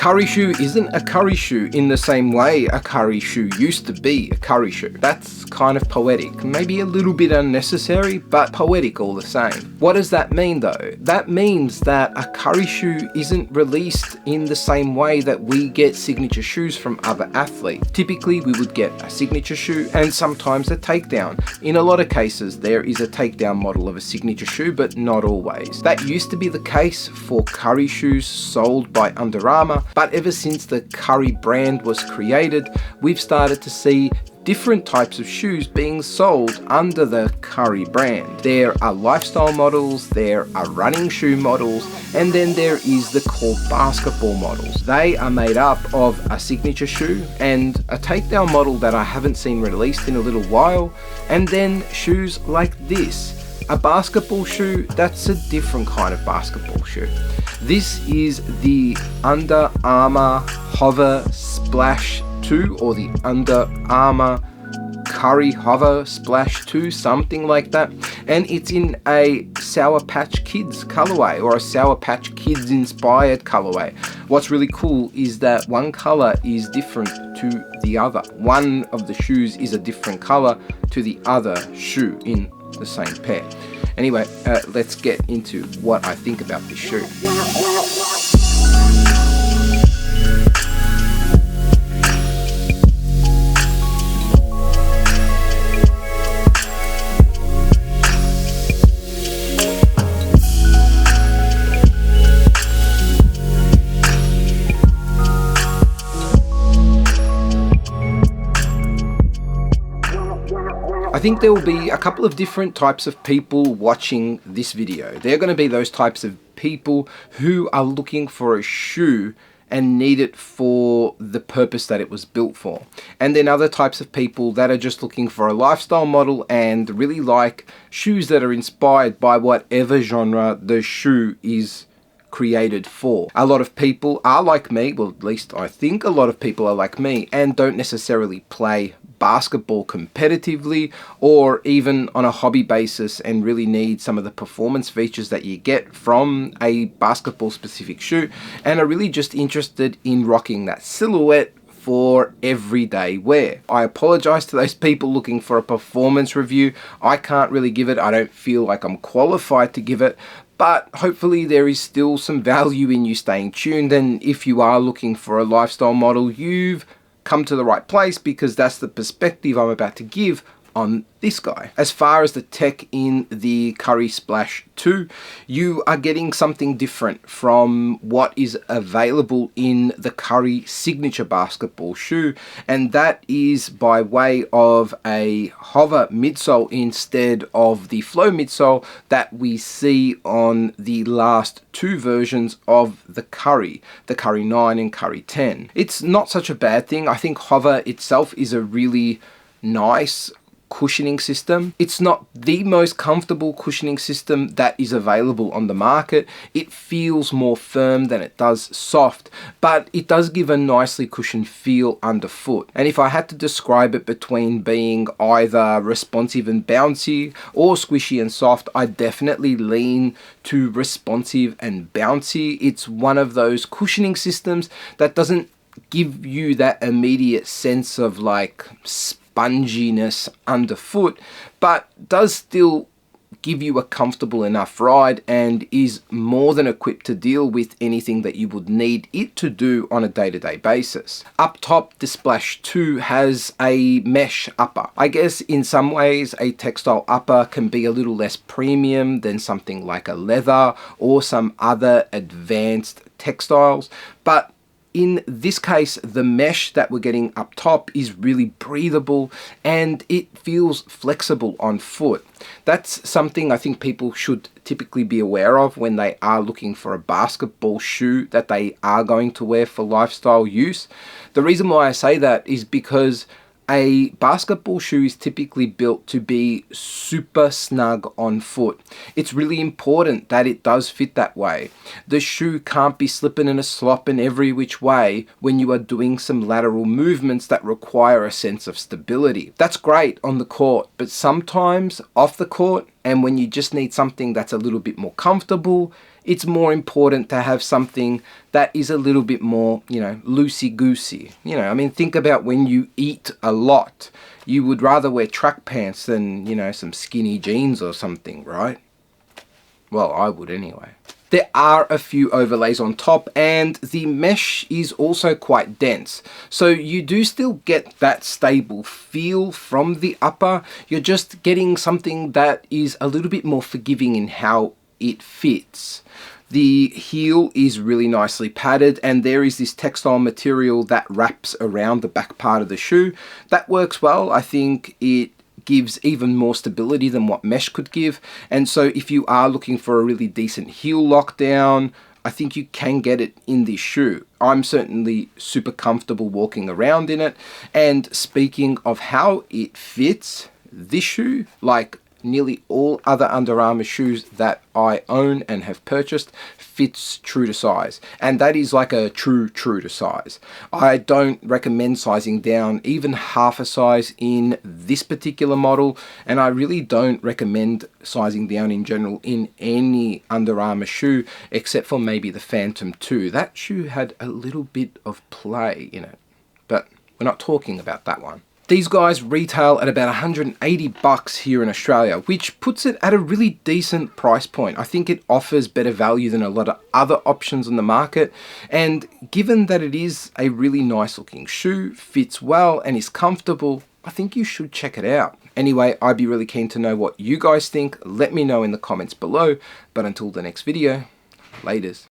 curry shoe isn't a curry shoe in the same way a curry shoe used to be a curry shoe. That's kind of poetic, maybe a little bit unnecessary, but poetic all the same. What does that mean though? That means that a curry shoe isn't released in the same way that we get signature shoes from other athletes. Typically we would get a signature shoe and sometimes a takedown. In a lot of cases there is a takedown model of a signature shoe, but not always. That used to be the case for curry shoes sold by Under Armour, but ever since the Curry brand was created, we've started to see different types of shoes being sold under the Curry brand. There are lifestyle models, there are running shoe models, and then there is the core basketball models. They are made up of a signature shoe and a takedown model that I haven't seen released in a little while, and then shoes like this. A basketball shoe, that's a different kind of basketball shoe. This is the Under Armour Hover Splash 2 or the Under Armour Curry Hover Splash 2, something like that. And it's in a Sour Patch Kids colorway or a Sour Patch Kids inspired colorway. What's really cool is that one color is different to the other. One of the shoes is a different color to the other shoe in the same pair. Anyway, let's get into what I think about this shoe. I think there will be a couple of different types of people watching this video. They're going to be those types of people who are looking for a shoe and need it for the purpose that it was built for. And then other types of people that are just looking for a lifestyle model and really like shoes that are inspired by whatever genre the shoe is created for. A lot of people are like me, well at least I think a lot of people are like me, and don't necessarily play basketball competitively or even on a hobby basis and really need some of the performance features that you get from a basketball specific shoe and are really just interested in rocking that silhouette for everyday wear. I apologize to those people looking for a performance review. I can't really give it. I don't feel like I'm qualified to give it, but hopefully there is still some value in you staying tuned. And if you are looking for a lifestyle model, you've come to the right place, because that's the perspective I'm about to give on this guy. As far as the tech in the Curry Splash 2, you are getting something different from what is available in the Curry signature basketball shoe, and that is by way of a hover midsole instead of the flow midsole that we see on the last two versions of the Curry 9 and Curry 10. It's not such a bad thing. I think hover itself is a really nice cushioning system. It's not the most comfortable cushioning system that is available on the market. It feels more firm than it does soft, but it does give a nicely cushioned feel underfoot. And if I had to describe it between being either responsive and bouncy or squishy and soft, I definitely lean to responsive and bouncy. It's one of those cushioning systems that doesn't give you that immediate sense of like sponginess underfoot, but does still give you a comfortable enough ride and is more than equipped to deal with anything that you would need it to do on a day-to-day basis. Up top, the Splash 2 has a mesh upper. I guess in some ways a textile upper can be a little less premium than something like a leather or some other advanced textiles, but in this case, the mesh that we're getting up top is really breathable and it feels flexible on foot. That's something I think people should typically be aware of when they are looking for a basketball shoe that they are going to wear for lifestyle use. The reason why I say that is because a basketball shoe is typically built to be super snug on foot. It's really important that it does fit that way. The shoe can't be slipping and slopping every which way when you are doing some lateral movements that require a sense of stability. That's great on the court, but sometimes off the court and when you just need something that's a little bit more comfortable, it's more important to have something that is a little bit more, loosey-goosey. I mean, think about when you eat a lot. You would rather wear track pants than, some skinny jeans or something, right? Well, I would anyway. There are a few overlays on top, and the mesh is also quite dense. So you do still get that stable feel from the upper. You're just getting something that is a little bit more forgiving in how it fits. The heel is really nicely padded, and there is this textile material that wraps around the back part of the shoe. That works well. I think it gives even more stability than what mesh could give. And so if you are looking for a really decent heel lockdown, I think you can get it in this shoe. I'm certainly super comfortable walking around in it. And speaking of how it fits, this shoe, like nearly all other Under Armour shoes that I own and have purchased, fits true to size. And that is like a true to size. I don't recommend sizing down even half a size in this particular model, and I really don't recommend sizing down in general in any Under Armour shoe, except for maybe the Phantom 2. That shoe had a little bit of play in it, but we're not talking about that one. These guys retail at about 180 bucks here in Australia, which puts it at a really decent price point. I think it offers better value than a lot of other options on the market. And given that it is a really nice looking shoe, fits well and is comfortable, I think you should check it out. Anyway, I'd be really keen to know what you guys think. Let me know in the comments below. But until the next video, laters.